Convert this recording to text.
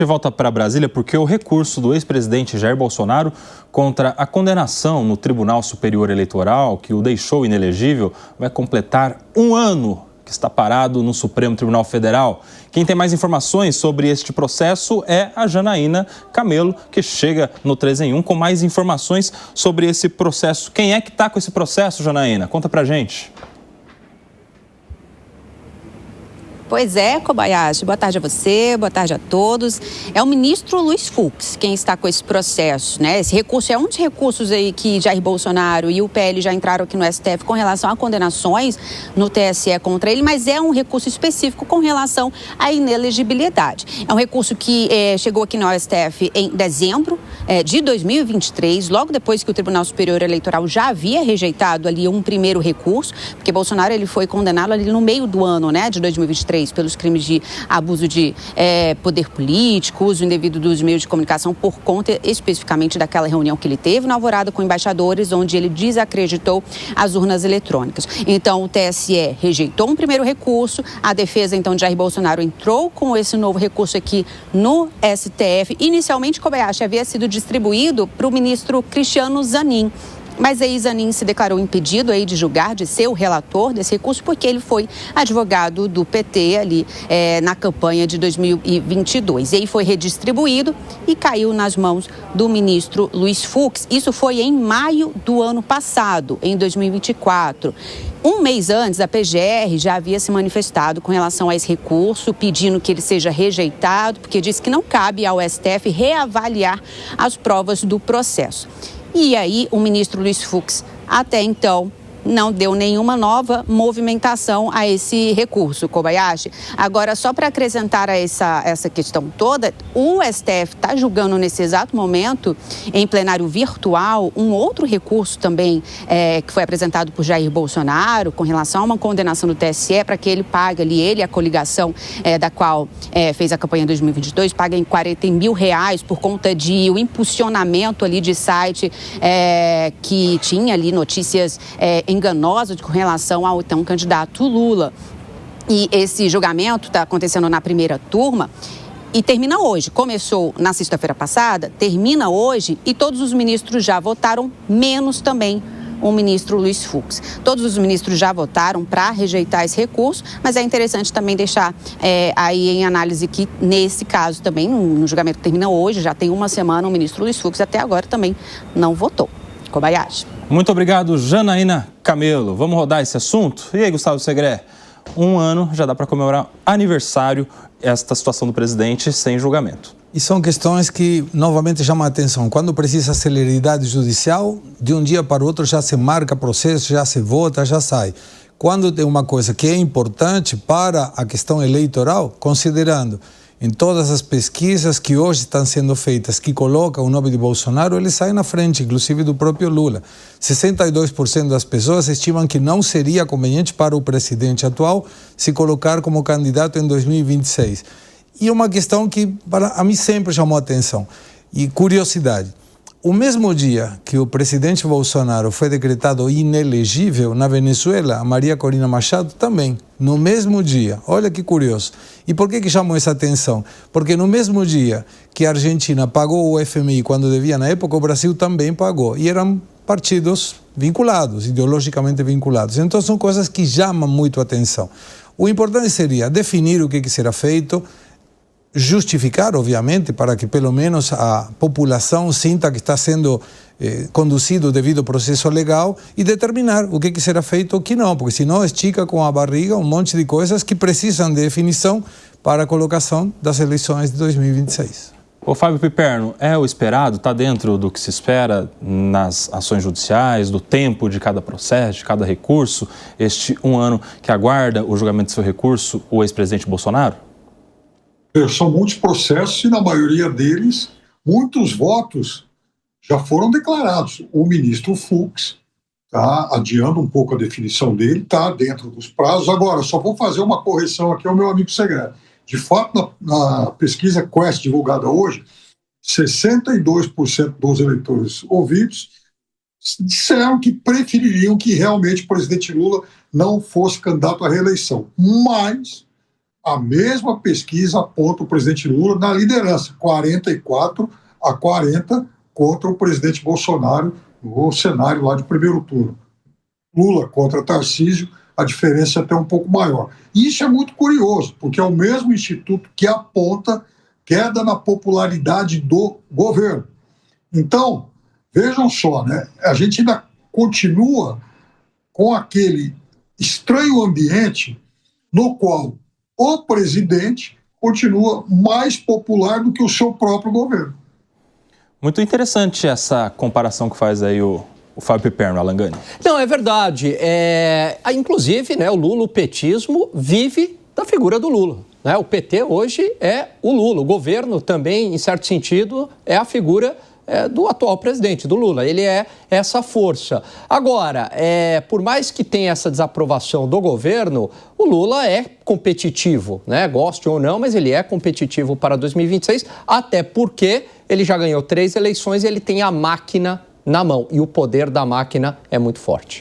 De volta para Brasília porque o recurso do ex-presidente Jair Bolsonaro contra a condenação no Tribunal Superior Eleitoral, que o deixou inelegível, vai completar um ano que está parado no Supremo Tribunal Federal. Quem tem mais informações sobre este processo é a Janaína Camelo, que chega no 3 em 1 com mais informações sobre esse processo. Quem é que está com esse processo, Janaína? Conta pra gente. Pois é, Kobayashi. Boa tarde a você, boa tarde a todos. É o ministro Luiz Fux quem está com esse processo, né? Esse recurso é um dos recursos aí que Jair Bolsonaro e o PL já entraram aqui no STF com relação a condenações no TSE contra ele, mas é um recurso específico com relação à inelegibilidade. É um recurso que chegou aqui no STF em dezembro de 2023, logo depois que o Tribunal Superior Eleitoral já havia rejeitado ali um primeiro recurso, porque Bolsonaro ele foi condenado ali no meio do ano, né, de 2023. Pelos crimes de abuso de poder político, uso indevido dos meios de comunicação, por conta especificamente daquela reunião que ele teve na Alvorada com embaixadores, onde ele desacreditou as urnas eletrônicas. Então, o TSE rejeitou um primeiro recurso, a defesa, então, de Jair Bolsonaro entrou com esse novo recurso aqui no STF. Inicialmente, Kobayashi havia sido distribuído para o ministro Cristiano Zanin. Mas aí Zanin se declarou impedido aí de julgar, de ser o relator desse recurso, porque ele foi advogado do PT ali na campanha de 2022. E aí foi redistribuído e caiu nas mãos do ministro Luiz Fux. Isso foi em maio do ano passado, em 2024. Um mês antes, a PGR já havia se manifestado com relação a esse recurso, pedindo que ele seja rejeitado, porque disse que não cabe ao STF reavaliar as provas do processo. E aí, o ministro Luiz Fux, até então, não deu nenhuma nova movimentação a esse recurso, Kobayashi. Agora, só para acrescentar a essa questão toda, o STF está julgando nesse exato momento, em plenário virtual, um outro recurso também que foi apresentado por Jair Bolsonaro com relação a uma condenação do TSE para que ele pague ali, ele e a coligação da qual fez a campanha em 2022, paguem R$40 mil por conta de o impulsionamento ali de site que tinha ali notícias enganosa com relação ao então candidato Lula. E esse julgamento está acontecendo na primeira turma e termina hoje. Começou na sexta-feira passada, termina hoje e todos os ministros já votaram, menos também o ministro Luiz Fux. Todos os ministros já votaram para rejeitar esse recurso, mas é interessante também deixar aí em análise que, nesse caso também, no julgamento que termina hoje, já tem uma semana, o ministro Luiz Fux até agora também não votou. Kobayashi. Muito obrigado, Janaína Camelo. Vamos rodar esse assunto? E aí, Gustavo Segré? Um ano já dá para comemorar aniversário esta situação do presidente sem julgamento. E são questões que, novamente, chamam a atenção. Quando precisa celeridade judicial, de um dia para o outro já se marca processo, já se vota, já sai. Quando tem uma coisa que é importante para a questão eleitoral, considerando em todas as pesquisas que hoje estão sendo feitas, que colocam o nome de Bolsonaro, ele sai na frente, inclusive do próprio Lula. 62% das pessoas estimam que não seria conveniente para o presidente atual se colocar como candidato em 2026. E uma questão que para a mim sempre chamou a atenção e curiosidade. O mesmo dia que o presidente Bolsonaro foi decretado inelegível na Venezuela, a Maria Corina Machado também, no mesmo dia. Olha que curioso. E por que chamou essa atenção? Porque no mesmo dia que a Argentina pagou o FMI quando devia na época, o Brasil também pagou. E eram partidos vinculados, ideologicamente vinculados. Então são coisas que chamam muito a atenção. O importante seria definir o que será feito, justificar, obviamente, para que pelo menos a população sinta que está sendo conduzido devido ao processo legal e determinar o que será feito ou o que não, porque senão estica com a barriga um monte de coisas que precisam de definição para a colocação das eleições de 2026. Ô Fábio Piperno, é o esperado? Está dentro do que se espera nas ações judiciais, do tempo de cada processo, de cada recurso, este um ano que aguarda o julgamento do seu recurso, o ex-presidente Bolsonaro? São muitos processos e, na maioria deles, muitos votos já foram declarados. O ministro Fux está adiando um pouco a definição dele, está dentro dos prazos. Agora, só vou fazer uma correção aqui ao meu amigo Segré. De fato, na pesquisa Quest divulgada hoje, 62% dos eleitores ouvidos disseram que prefeririam que realmente o presidente Lula não fosse candidato à reeleição. Mas A mesma pesquisa aponta o presidente Lula na liderança, 44-40 contra o presidente Bolsonaro no cenário lá de primeiro turno. Lula contra Tarcísio, a diferença é até um pouco maior. Isso é muito curioso, porque é o mesmo instituto que aponta queda na popularidade do governo. Então, vejam só, né? A gente ainda continua com aquele estranho ambiente no qual o presidente continua mais popular do que o seu próprio governo. Muito interessante essa comparação que faz aí o Fábio Piperno, Alan Gani. Não, é verdade. Inclusive, né, o Lula, o petismo, vive da figura do Lula. Né? O PT hoje é o Lula. O governo também, em certo sentido, é a figura do atual presidente, do Lula. Ele é essa força. Agora, por mais que tenha essa desaprovação do governo, o Lula é competitivo, né? Goste ou não, mas ele é competitivo para 2026, até porque ele já ganhou 3 eleições e ele tem a máquina na mão. E o poder da máquina é muito forte.